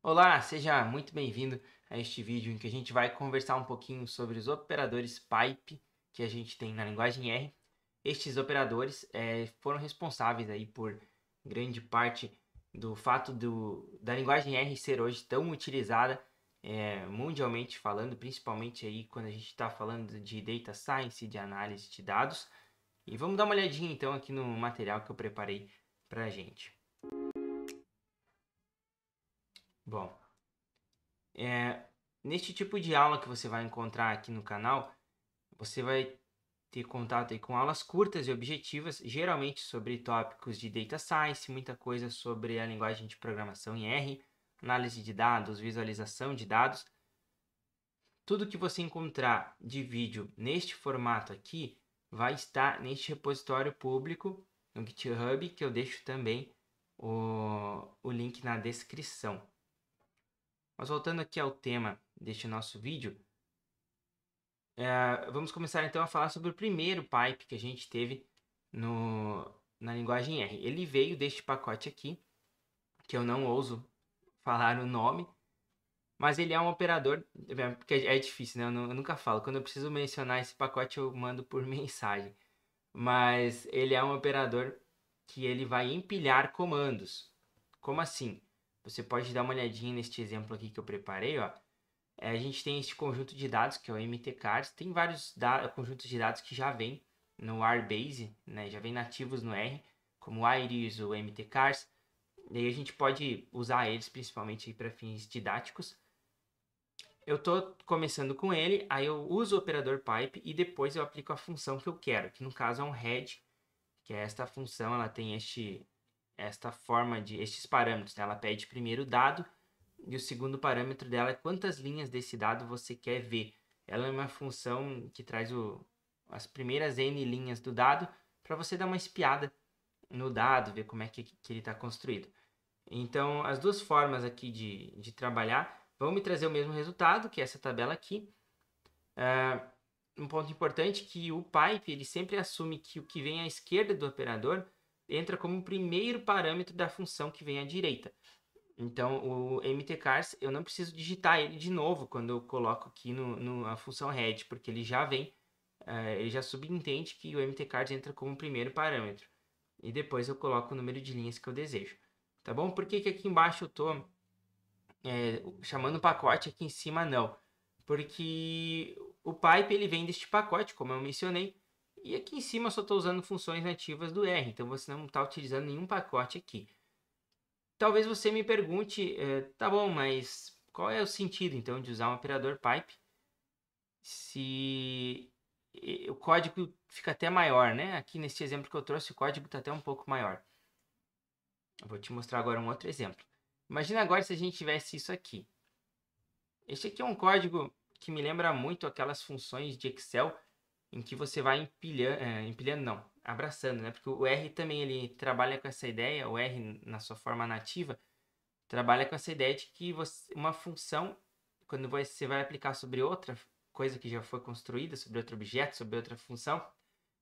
Olá, seja muito bem-vindo a este vídeo em que a gente vai conversar um pouquinho sobre os operadores pipe que a gente tem na linguagem R. Estes operadores foram responsáveis aí por grande parte do fato da linguagem R ser hoje tão utilizada mundialmente falando, principalmente aí quando a gente está falando de data science, de análise de dados. E vamos dar uma olhadinha então aqui no material que eu preparei para a gente. Bom, É, neste tipo de aula que você vai encontrar aqui no canal, você vai ter contato aí com aulas curtas e objetivas, geralmente sobre tópicos de data science, muita coisa sobre a linguagem de programação em R, análise de dados, visualização de dados. Tudo que você encontrar de vídeo neste formato aqui vai estar neste repositório público no GitHub, que eu deixo também o link na descrição. Mas voltando aqui ao tema deste nosso vídeo, vamos começar então a falar sobre o primeiro pipe que a gente teve na linguagem R. Ele veio deste pacote aqui, que eu não ouso falar o nome, mas ele é um operador, porque é difícil, né? Eu nunca falo. Quando eu preciso mencionar esse pacote, eu mando por mensagem. Mas ele é um operador que ele vai empilhar comandos. Como assim? Você pode dar uma olhadinha neste exemplo aqui que eu preparei, ó. A gente tem este conjunto de dados, que é o MTCars. Tem vários conjuntos de dados que já vêm no RBase, né? Já vêm nativos no R, como o Iris, o MTCars. E aí a gente pode usar eles principalmente para fins didáticos. Eu estou começando com ele, aí eu uso o operador pipe e depois eu aplico a função que eu quero, que no caso é um head, que é esta função, ela tem esta forma de estes parâmetros, né? Ela pede primeiro o dado, e o segundo parâmetro dela é quantas linhas desse dado você quer ver. Ela é uma função que traz as primeiras n linhas do dado para você dar uma espiada no dado, ver como é que ele está construído. Então, as duas formas aqui de trabalhar vão me trazer o mesmo resultado, que é essa tabela aqui. Um ponto importante é que o pipe ele sempre assume que o que vem à esquerda do operador entra como o primeiro parâmetro da função que vem à direita. Então, o mtcars, eu não preciso digitar ele de novo quando eu coloco aqui na função head, porque ele já vem, ele já subentende que o mtcars entra como primeiro parâmetro. E depois eu coloco o número de linhas que eu desejo. Tá bom? Por que aqui embaixo eu estou chamando o pacote, aqui em cima não? Porque o pipe ele vem deste pacote, como eu mencionei, e aqui em cima eu só estou usando funções nativas do R, então você não está utilizando nenhum pacote aqui. Talvez você me pergunte, tá bom, mas qual é o sentido então de usar um operador pipe se o código fica até maior, né? Aqui nesse exemplo que eu trouxe, o código está até um pouco maior. Eu vou te mostrar agora um outro exemplo. Imagina agora se a gente tivesse isso aqui. Este aqui é um código que me lembra muito aquelas funções de Excel em que você vai empilhando não, abraçando, né? Porque o R também ele trabalha com essa ideia, o R na sua forma nativa, trabalha com essa ideia de que uma função, quando você vai aplicar sobre outra coisa que já foi construída, sobre outro objeto, sobre outra função,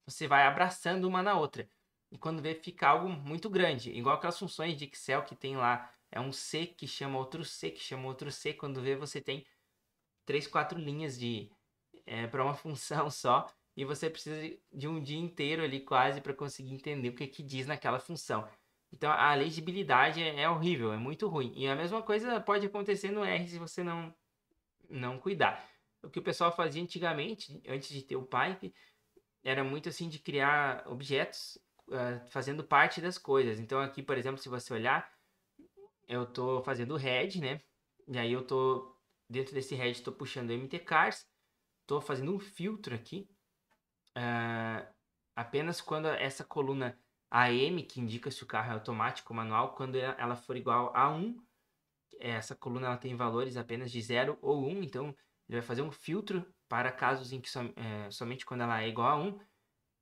você vai abraçando uma na outra. E quando vê, fica algo muito grande. Igual aquelas funções de Excel que tem lá, é um C que chama outro C, que chama outro C. Quando vê, você tem 3, 4 linhas para uma função só. E você precisa de um dia inteiro ali quase para conseguir entender o que diz naquela função. Então a legibilidade é horrível, é muito ruim. E a mesma coisa pode acontecer no R se você não cuidar. O que o pessoal fazia antigamente, antes de ter o pipe, era muito assim de criar objetos fazendo parte das coisas. Então aqui, por exemplo, se você olhar, eu estou fazendo o head, né? E aí eu estou dentro desse head estou puxando mtcars, estou fazendo um filtro aqui. Apenas quando essa coluna AM, que indica se o carro é automático ou manual, quando ela for igual a 1, essa coluna ela tem valores apenas de 0 ou 1, então ele vai fazer um filtro para casos em que somente quando ela é igual a 1.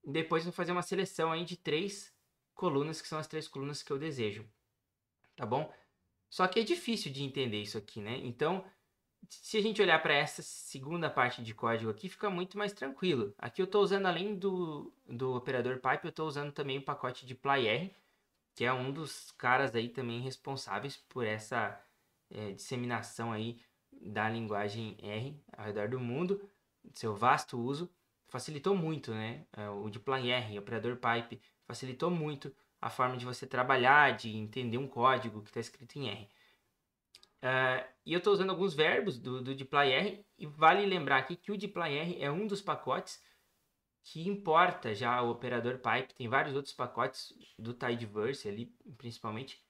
Depois vou fazer uma seleção aí de 3 colunas, que são as 3 colunas que eu desejo, tá bom? Só que é difícil de entender isso aqui, né? Então, se a gente olhar para essa segunda parte de código aqui, fica muito mais tranquilo. Aqui eu estou usando, além do operador pipe, eu estou usando também o pacote de plyr, que é um dos caras aí também responsáveis por disseminação aí da linguagem R ao redor do mundo, seu vasto uso, facilitou muito, né? O deploy R, operador pipe, facilitou muito a forma de você trabalhar, de entender um código que está escrito em R. E eu estou usando alguns verbos do deploy R, e vale lembrar aqui que o deploy R é um dos pacotes que importa já o operador pipe. Tem vários outros pacotes do Tidyverse ali, principalmente,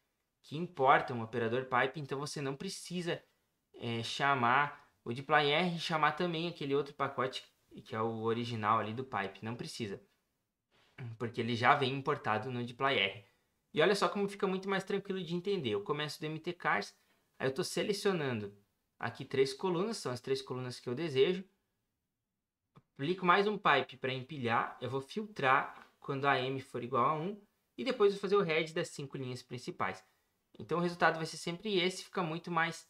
que importam o operador pipe, então você não precisa chamar o deploy R e chamar também aquele outro pacote que é o original ali do pipe. Não precisa, porque ele já vem importado no deploy R. E olha só como fica muito mais tranquilo de entender. Eu começo do mtcars, aí eu estou selecionando aqui 3 colunas, são as 3 colunas que eu desejo. Aplico mais um pipe para empilhar, eu vou filtrar quando a m for igual a 1 e depois vou fazer o head das 5 linhas principais. Então o resultado vai ser sempre esse, fica muito mais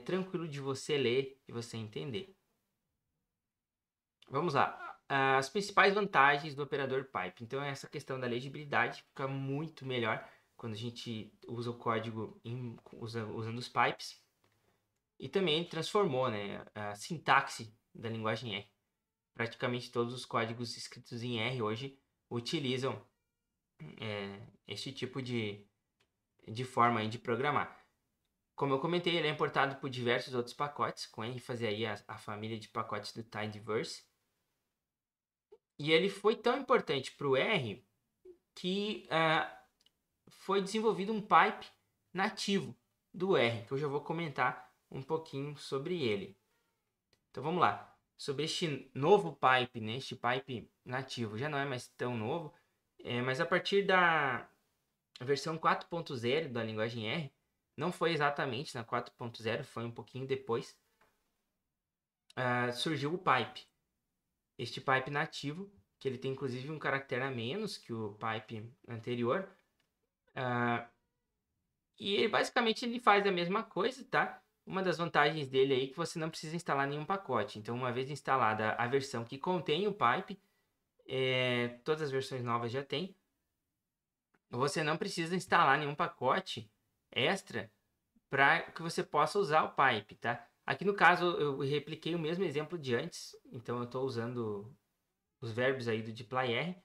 tranquilo de você ler e você entender. Vamos lá. As principais vantagens do operador pipe. Então essa questão da legibilidade fica muito melhor quando a gente usa o código usando os pipes. E também transformou, né, a sintaxe da linguagem R. Praticamente todos os códigos escritos em R hoje utilizam este tipo de forma aí de programar. Como eu comentei, ele é importado por diversos outros pacotes, com ênfase aí a família de pacotes do Tidyverse. E ele foi tão importante para o R que foi desenvolvido um pipe nativo do R, que eu já vou comentar um pouquinho sobre ele. Então vamos lá. Sobre este novo pipe, né? Este pipe nativo já não é mais tão novo, mas a partir da versão 4.0 da linguagem R, não foi exatamente na 4.0, foi um pouquinho depois, surgiu o pipe. Este pipe nativo, que ele tem inclusive um caractere a menos que o pipe anterior, e ele, basicamente ele faz a mesma coisa, tá? Uma das vantagens dele aí é que você não precisa instalar nenhum pacote. Então, uma vez instalada a versão que contém o pipe, todas as versões novas já tem, você não precisa instalar nenhum pacote extra para que você possa usar o pipe, tá? Aqui no caso eu repliquei o mesmo exemplo de antes, então eu estou usando os verbos aí do deploy R.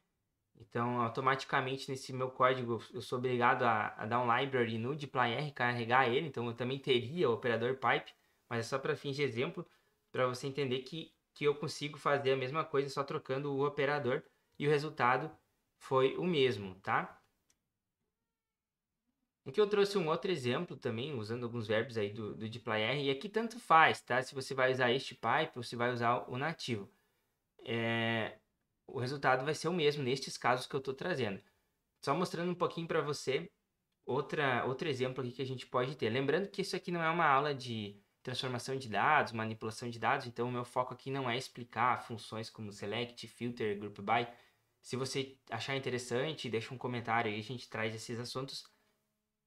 Então, automaticamente nesse meu código eu sou obrigado a dar um library no deploy R, carregar ele. Então, eu também teria o operador pipe, mas é só para fins de exemplo, para você entender que eu consigo fazer a mesma coisa só trocando o operador e o resultado foi o mesmo, tá? Aqui eu trouxe um outro exemplo também, usando alguns verbos aí do deploy R, e aqui tanto faz, tá? Se você vai usar este pipe ou se vai usar o nativo. O resultado vai ser o mesmo nestes casos que eu estou trazendo. Só mostrando um pouquinho para você outro exemplo aqui que a gente pode ter. Lembrando que isso aqui não é uma aula de transformação de dados, manipulação de dados, então o meu foco aqui não é explicar funções como select, filter, group by. Se você achar interessante, deixa um comentário aí, a gente traz esses assuntos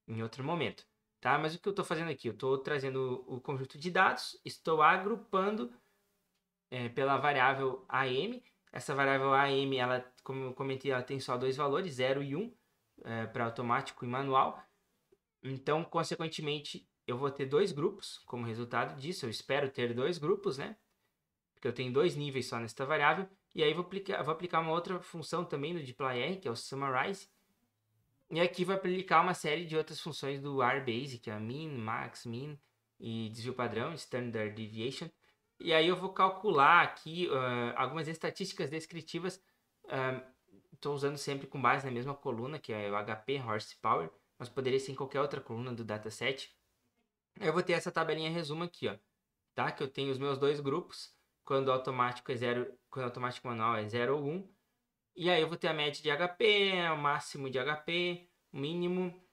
em outro momento, tá? Mas o que eu estou fazendo aqui? Eu estou trazendo o conjunto de dados, estou agrupando pela variável AM. Essa variável AM, ela, como eu comentei, ela tem só 2 valores, 0 e 1, para automático e manual. Então, consequentemente, eu vou ter 2 grupos como resultado disso. Eu espero ter 2 grupos, né? Porque eu tenho 2 níveis só nesta variável. E aí vou aplicar uma outra função também no deploy R, que é o summarize. E aqui vou aplicar uma série de outras funções do RBasic, a min, max, min e desvio padrão, standard deviation. E aí eu vou calcular aqui algumas estatísticas descritivas. Estou usando sempre com base na mesma coluna, que é o HP, horsepower, mas poderia ser em qualquer outra coluna do dataset. Eu vou ter essa tabelinha resumo aqui, ó, tá? Que eu tenho os meus 2 grupos, quando o automático é 0, quando o automático manual é 0 ou 1. E aí eu vou ter a média de HP, o máximo de HP, o mínimo,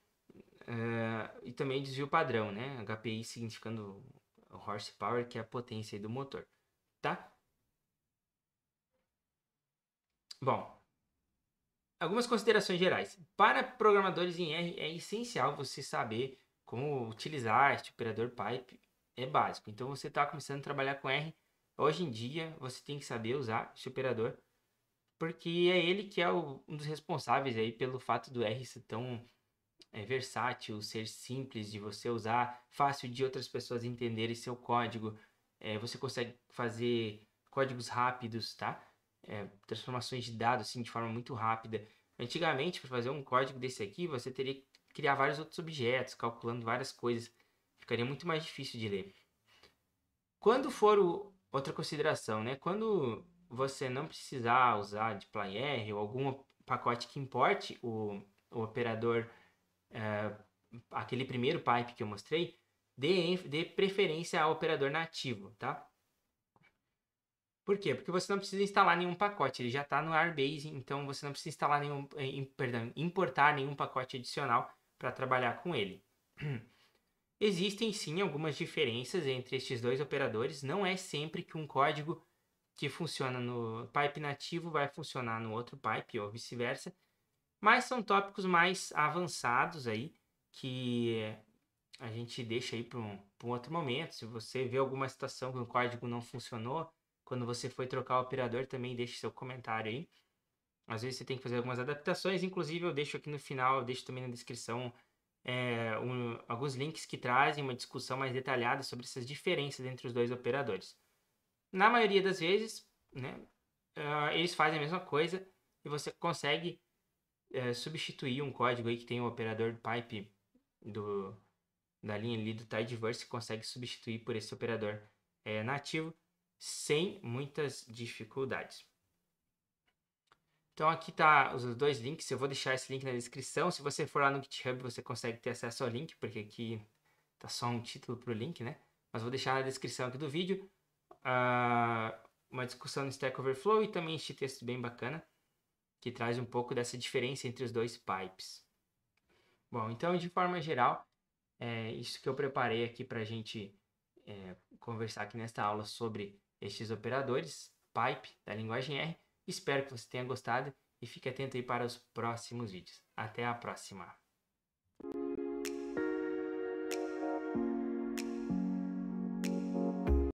e também desvio padrão, né? HPI significando horsepower, que é a potência do motor, tá? Bom, algumas considerações gerais. Para programadores em R, é essencial você saber como utilizar este operador pipe, é básico. Então, você está começando a trabalhar com R, hoje em dia você tem que saber usar esse operador, porque é ele que é um dos responsáveis aí pelo fato do R ser tão versátil, ser simples de você usar, fácil de outras pessoas entenderem seu código. Você consegue fazer códigos rápidos, tá? Transformações de dados assim, de forma muito rápida. Antigamente, para fazer um código desse aqui, você teria que criar vários outros objetos, calculando várias coisas. Ficaria muito mais difícil de ler. Quando for outra consideração, né? Quando você não precisar usar dplyr ou algum pacote que importe o operador, aquele primeiro pipe que eu mostrei, dê preferência ao operador nativo, tá? Por quê? Porque você não precisa instalar nenhum pacote, ele já está no Airbase, então você não precisa instalar importar nenhum pacote adicional para trabalhar com ele. Existem sim algumas diferenças entre estes dois operadores, não é sempre que um código que funciona no pipe nativo vai funcionar no outro pipe ou vice-versa, mas são tópicos mais avançados aí que a gente deixa aí para um outro momento. Se você vê alguma situação que o código não funcionou, quando você foi trocar o operador, também deixe seu comentário aí. Às vezes você tem que fazer algumas adaptações, inclusive eu deixo aqui no final, eu deixo também na descrição alguns links que trazem uma discussão mais detalhada sobre essas diferenças entre os dois operadores. Na maioria das vezes, né, eles fazem a mesma coisa e você consegue substituir um código aí que tem o operador pipe da linha ali do Tidyverse, consegue substituir por esse operador nativo sem muitas dificuldades. Então aqui tá os dois links, eu vou deixar esse link na descrição. Se você for lá no GitHub, você consegue ter acesso ao link, porque aqui tá só um título pro link, né? Mas vou deixar na descrição aqui do vídeo uma discussão no Stack Overflow e também este texto bem bacana, que traz um pouco dessa diferença entre os dois pipes. Bom, então de forma geral, isso que eu preparei aqui para a gente conversar aqui nesta aula sobre estes operadores, pipe, da linguagem R. Espero que você tenha gostado e fique atento aí para os próximos vídeos. Até a próxima!